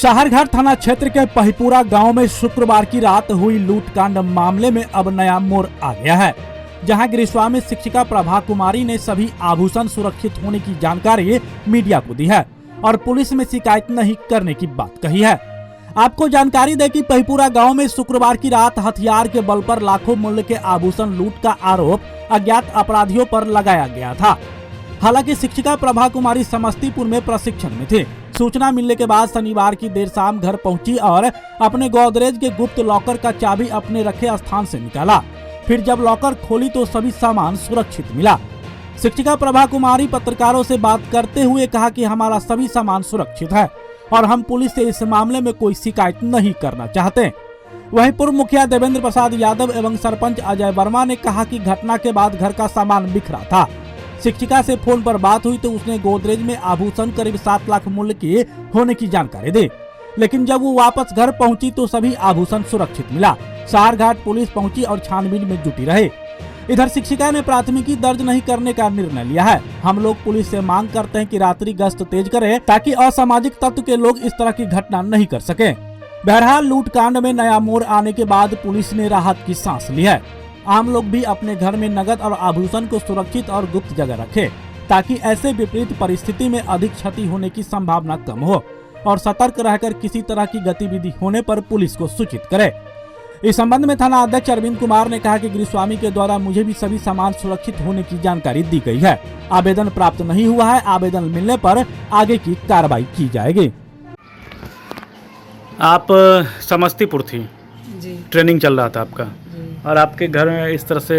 साहरघाट थाना क्षेत्र के पहिपुरा गांव में शुक्रवार की रात हुई लूटकांड मामले में अब नया मोड़ आ गया है, जहां गृहस्वामी शिक्षिका प्रभा कुमारी ने सभी आभूषण सुरक्षित होने की जानकारी मीडिया को दी है और पुलिस में शिकायत नहीं करने की बात कही है। आपको जानकारी दें कि पहिपुरा गांव में शुक्रवार की रात हथियार के बल पर लाखों मूल्य के आभूषण लूट का आरोप अज्ञात अपराधियों पर लगाया गया था। हालांकि शिक्षिका प्रभा कुमारी समस्तीपुर में प्रशिक्षण में थी। सूचना मिलने के बाद शनिवार की देर शाम घर पहुंची और अपने गोदरेज के गुप्त लॉकर का चाबी अपने रखे स्थान से निकाला। फिर जब लॉकर खोली तो सभी सामान सुरक्षित मिला। शिक्षिका प्रभा कुमारी पत्रकारों से बात करते हुए कहा कि हमारा सभी सामान सुरक्षित है और हम पुलिस से इस मामले में कोई शिकायत नहीं करना चाहते। वहीं पूर्व मुखिया देवेंद्र प्रसाद यादव एवं सरपंच अजय वर्मा ने कहा कि घटना के बाद घर का सामान बिखरा था। शिक्षिका से फोन पर बात हुई तो उसने गोदरेज में आभूषण करीब 7 लाख मूल्य के होने की जानकारी दी, लेकिन जब वो वापस घर पहुंची तो सभी आभूषण सुरक्षित मिला। साहरघाट पुलिस पहुंची और छानबीन में जुटी रही। इधर शिक्षिका ने प्राथमिकी दर्ज नहीं करने का निर्णय लिया है। हम लोग पुलिस से मांग करते हैं कि रात्रि गश्त तेज करे ताकि असामाजिक तत्व के लोग इस तरह की घटना नहीं कर सके। बहरहाल लूटकांड में नया मोड़ आने के बाद पुलिस ने राहत की सांस ली है। आम लोग भी अपने घर में नकद और आभूषण को सुरक्षित और गुप्त जगह रखें ताकि ऐसे विपरीत परिस्थिति में अधिक क्षति होने की संभावना कम हो और सतर्क रहकर किसी तरह की गतिविधि होने पर पुलिस को सूचित करे। इस संबंध में थाना अध्यक्ष अरविंद कुमार ने कहा कि गृहस्वामी के द्वारा मुझे भी सभी सामान सुरक्षित होने की जानकारी दी गई है। आवेदन प्राप्त नहीं हुआ है। आवेदन मिलने पर आगे की कार्रवाई की जाएगी। आप समस्तीपुर थी जी। ट्रेनिंग चल रहा था आपका जी। और आपके घर में इस तरह से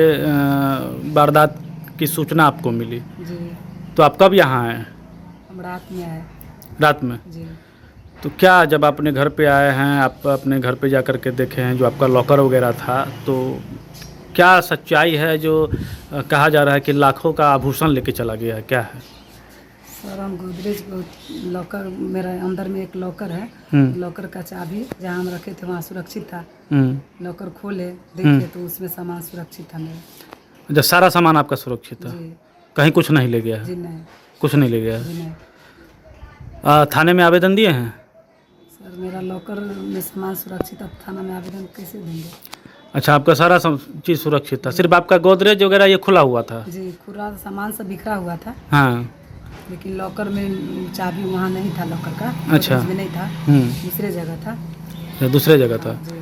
वारदात की सूचना आपको मिली जी। तो आप कब यहाँ आए? हम रात में आए। रात में? जी। तो क्या जब अपने घर पे आए हैं, आप अपने घर पे जा कर के देखे हैं जो आपका लॉकर वगैरह था, तो क्या सच्चाई है जो कहा जा रहा है कि लाखों का आभूषण लेके चला गया है? क्या है सर, हम गोदरेज को लॉकर, मेरा अंदर में एक लॉकर है, लॉकर का चाबी जहाँ हम रखे थे वहाँ सुरक्षित था। लॉकर खोले देखे तो उसमें सामान सुरक्षित था मेरा। जब सारा सामान आपका सुरक्षित था? जी। कहीं कुछ नहीं ले गया है? जी नहीं। कुछ नहीं ले गया है? जी नहीं। थाने में आवेदन दिए हैं? सर, मेरा लॉकर में सामान सुरक्षित, अब थाना में आवेदन कैसे देंगे? अच्छा, आपका सारा चीज़ सुरक्षित था, सिर्फ आपका गोदरेज वगैरह ये खुला हुआ था? जी, पूरा सामान सब बिखरा हुआ था। हाँ, लेकिन लॉकर में चाबी वहाँ नहीं था, लॉकर का। अच्छा। में नहीं था, दूसरे जगह था। दूसरे जगह था? जी।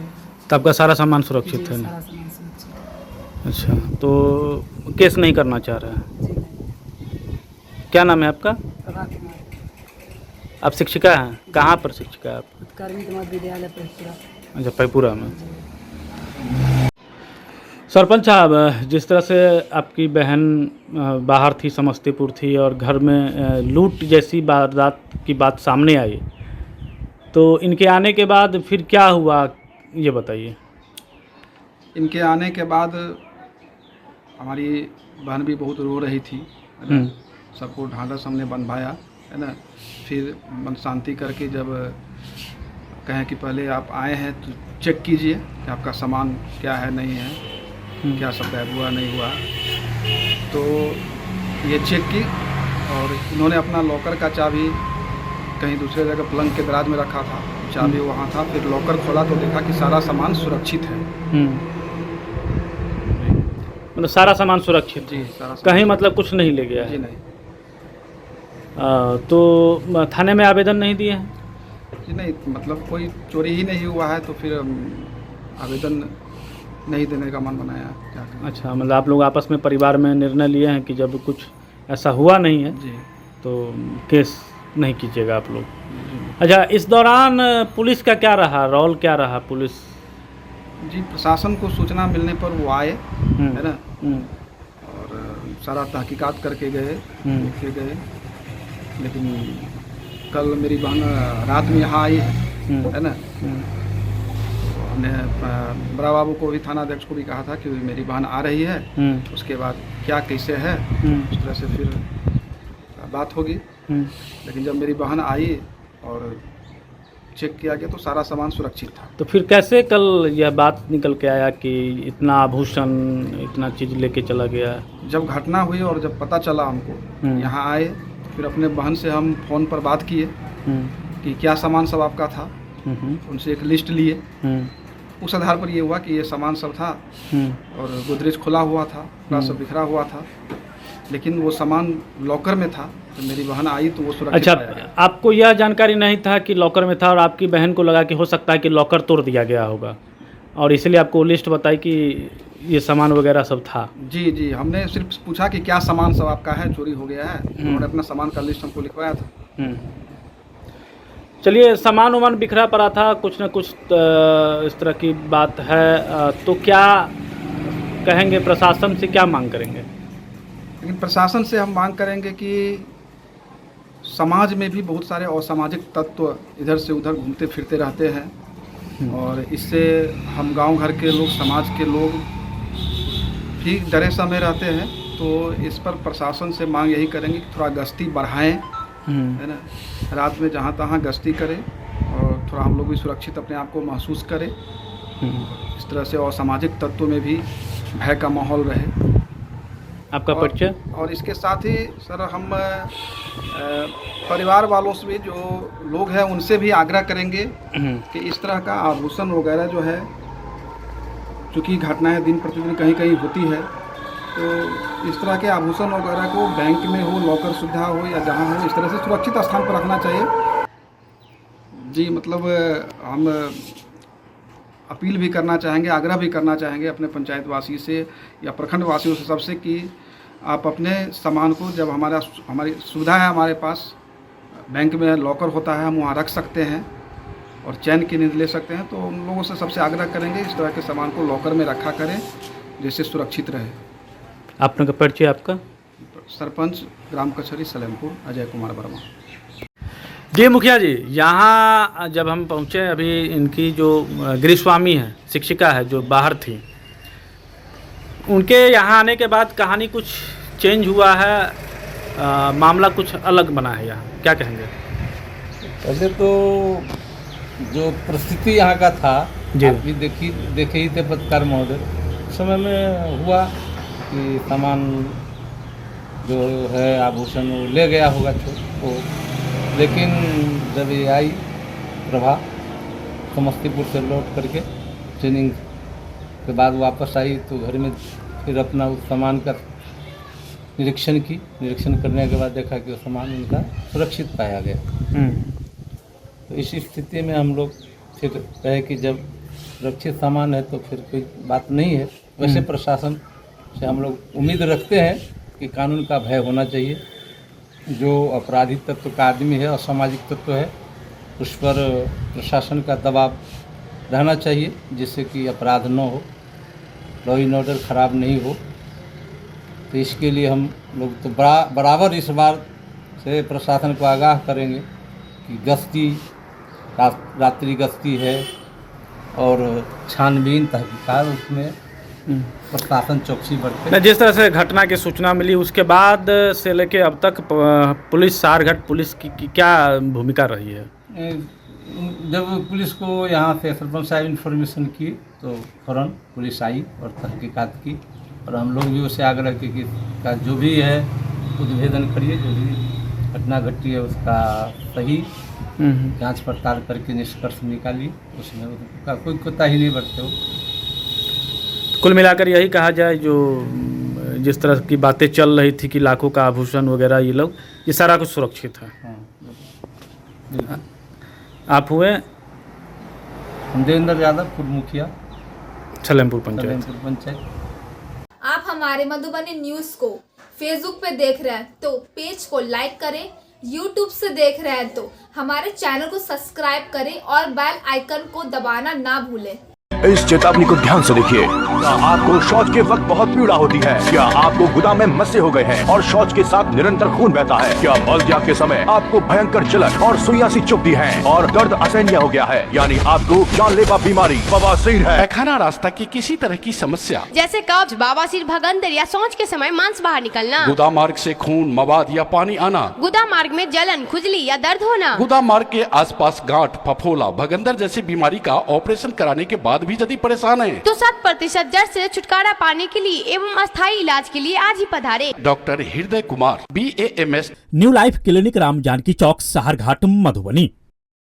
तो आपका सारा सामान सुरक्षित जी, है? सारा सामान सुरक्षित। अच्छा, तो केस नहीं करना चाह रहे हैं? जी नहीं। क्या नाम है आपका? प्रभा कुमार। आप शिक्षिका हैं? कहाँ पर शिक्षिका है आप? उत्कर्मित मध्य विद्यालय पहिपुरा। अच्छा, पहिपुरा में। सरपंच साहब, जिस तरह से आपकी बहन बाहर थी, समस्तीपुर थी और घर में लूट जैसी वारदात की बात सामने आई, तो इनके आने के बाद फिर क्या हुआ ये बताइए। इनके आने के बाद हमारी बहन भी बहुत रो रही थी, है ना। सबको ढांढस हमने बंधवाया, है ना। फिर मन शांति करके जब कहें कि पहले आप आए हैं तो चेक कीजिए कि आपका सामान क्या है, नहीं है, क्या सब गायब हुआ नहीं हुआ। तो ये चेक की और इन्होंने अपना लॉकर का चाबी कहीं दूसरे जगह पलंग के दराज में रखा था, चाबी वहाँ था। फिर लॉकर खोला तो देखा कि सारा सामान सुरक्षित है। मतलब सारा सामान सुरक्षित? जी, सारा कहीं मतलब कुछ नहीं ले गया है? जी नहीं। तो थाने में आवेदन नहीं दिए हैं? जी नहीं, मतलब कोई चोरी ही नहीं हुआ है तो फिर आवेदन नहीं देने का मन बनाया, क्या करें। अच्छा, मतलब आप लोग आपस में परिवार में निर्णय लिए हैं कि जब कुछ ऐसा हुआ नहीं है जी तो केस नहीं कीजिएगा आप लोग। अच्छा, इस दौरान पुलिस का क्या रहा, रोल क्या रहा पुलिस? जी, प्रशासन को सूचना मिलने पर वो आए, है ना, और सारा तहकीकात करके गए, देख के गए। लेकिन कल मेरी बहन रात में यहाँ आई है ना। हमने बड़ा बाबू को भी, थाना अध्यक्ष को भी कहा था कि मेरी बहन आ रही है, उसके बाद क्या कैसे है उस तरह से फिर बात होगी। लेकिन जब मेरी बहन आई और चेक किया गया तो सारा सामान सुरक्षित था। तो फिर कैसे कल यह बात निकल के आया कि इतना आभूषण, इतना चीज़ लेके चला गया? जब घटना हुई और जब पता चला हमको, यहाँ आए, फिर अपने बहन से हम फ़ोन पर बात किए कि क्या सामान सब आपका था, उनसे एक लिस्ट लिए। उस आधार पर ये हुआ कि ये सामान सब था और गोदरेज खुला हुआ था, पूरा सब बिखरा हुआ था, लेकिन वो सामान लॉकर में था। तो मेरी बहन आई तो वो सुरक्षित अच्छा, पाया गया। आपको यह जानकारी नहीं था कि लॉकर में था और आपकी बहन को लगा कि हो सकता है कि लॉकर तोड़ दिया गया होगा और इसलिए आपको लिस्ट बताई कि ये सामान वगैरह सब था? जी जी, हमने सिर्फ पूछा कि क्या सामान सब आपका है, चोरी हो गया है। उन्होंने अपना सामान का लिस्ट हमको लिखवाया था। चलिए, सामान वामान बिखरा पड़ा था, कुछ न कुछ इस तरह की बात है, तो क्या कहेंगे, प्रशासन से क्या मांग करेंगे? लेकिन प्रशासन से हम मांग करेंगे कि समाज में भी बहुत सारे असामाजिक तत्व इधर से उधर घूमते फिरते रहते हैं और इससे हम गांव घर के लोग, समाज के लोग भी डरे समय रहते हैं। तो इस पर प्रशासन से मांग यही करेंगे कि थोड़ा गश्ती बढ़ाएं, है ना, रात में जहाँ तहाँ गश्ती करें और थोड़ा हम लोग भी सुरक्षित अपने आप को महसूस करें। इस तरह से असामाजिक तत्वों में भी भय का माहौल रहे। आपका परिचय? और इसके साथ ही सर, हम परिवार वालों से भी जो लोग हैं उनसे भी आग्रह करेंगे कि इस तरह का आभूषण वगैरह जो है, चूँकि घटनाएं दिन प्रतिदिन कहीं कहीं होती है, तो इस तरह के आभूषण वगैरह को बैंक में हो, लॉकर सुविधा हो या जहाँ हो, इस तरह से सुरक्षित स्थान पर रखना चाहिए। जी, मतलब हम अपील भी करना चाहेंगे, आग्रह भी करना चाहेंगे अपने पंचायत वासी से या प्रखंड वासियों से, सबसे, कि आप अपने सामान को, जब हमारी सुविधा है, हमारे पास बैंक में लॉकर होता है, हम वहाँ रख सकते हैं और चैन की नींद ले सकते हैं, तो उन लोगों से सबसे आग्रह करेंगे इस तरह के सामान को लॉकर में रखा करें जिससे सुरक्षित रहे। आपने का परिचय? आपका? सरपंच ग्राम कचहरी सलेमपुर, अजय कुमार वर्मा। जी मुखिया जी, यहाँ जब हम पहुँचे, अभी इनकी जो गृहस्वामी है, शिक्षिका है, जो बाहर थी, उनके यहाँ आने के बाद कहानी कुछ चेंज हुआ है, मामला कुछ अलग बना है यहाँ, क्या कहेंगे? पहले तो जो परिस्थिति यहाँ का था, जी, भी देखे ही थे पत्रकार महोदय, उस समय में हुआ कि सामान जो है आभूषण वो ले गया होगा तो, लेकिन जब ये आई प्रभा समस्तीपुर से लौट करके ट्रेनिंग के बाद वापस आई तो घर में फिर अपना उस सामान का निरीक्षण करने के बाद देखा कि वो सामान उनका सुरक्षित पाया गया। तो इसी स्थिति में हम लोग फिर कहे कि जब सुरक्षित सामान है तो फिर कोई बात नहीं है। वैसे प्रशासन से हम लोग उम्मीद रखते हैं कि कानून का भय होना चाहिए। जो अपराधी तत्व का आदमी है, असामाजिक तत्व है, उस पर प्रशासन का दबाव रहना चाहिए जिससे कि अपराध न हो, लॉ एंड ऑर्डर खराब नहीं हो। तो इसके लिए हम लोग तो बराबर इस बार से प्रशासन को आगाह करेंगे कि गश्ती, रात्रि गश्ती है और छानबीन तहकीकात, उसमें प्रशासन चौकसी बरते। जिस तरह से घटना की सूचना मिली उसके बाद से लेके अब तक पुलिस, सारघाट पुलिस की क्या भूमिका रही है? जब पुलिस को यहाँ से सरपंच साहब इन्फॉर्मेशन की तो फ़ौरन पुलिस आई और तहकीकात की, और हम लोग भी उसे आग्रह किए कि का जो भी है उद्भेदन करिए, जो भी घटना घटी है उसका सही जांच पड़ताल करके निष्कर्ष निकालिए, उसमें उसका कोई कोताही नहीं बरते हो। कुल मिलाकर यही कहा जाए, जो जिस तरह की बातें चल रही थी कि लाखों का आभूषण वगैरह ये लोग, ये सारा कुछ सुरक्षित है। हाँ, आप हुए? देवेंद्र यादव, पूर्व मुखिया, सलेमपुर पंचायत। आप हमारे मधुबनी न्यूज़ को फेसबुक पे देख रहे हैं तो पेज को लाइक करें, यूट्यूब से देख रहे हैं तो हमारे चैनल को सब्सक्राइब करें और बेल आइकन को दबाना ना भूलें। इस चेतावनी को ध्यान से देखिए। क्या आपको शौच के वक्त बहुत पीड़ा होती है? क्या आपको गुदा में मस्से हो गए हैं और शौच के साथ निरंतर खून बहता है? क्या मलत्याग के समय आपको भयंकर जलन और सुइयां सी चुभती हैं और दर्द असहनीय हो गया है? यानी आपको जानलेवा बीमारी बवासीर है। पैखाना रास्ता की किसी तरह की समस्या जैसे कब्ज, बवासीर, भगंदर या शौच के समय मांस बाहर निकलना, गुदा मार्ग से खून, मवाद या पानी आना, गुदा मार्ग में जलन, खुजली या दर्द होना, गुदा मार्ग के आसपास गांठ, फफोला, भगंदर जैसी बीमारी का ऑपरेशन कराने के बाद भी यदि परेशान है तो 100% जड़ से छुटकारा पाने के लिए एवं अस्थायी इलाज के लिए आज ही पधारे। Doctor Hriday Kumar, BAMS, new life clinic, Ram Janaki Chowk, Saharghat, Madhubani.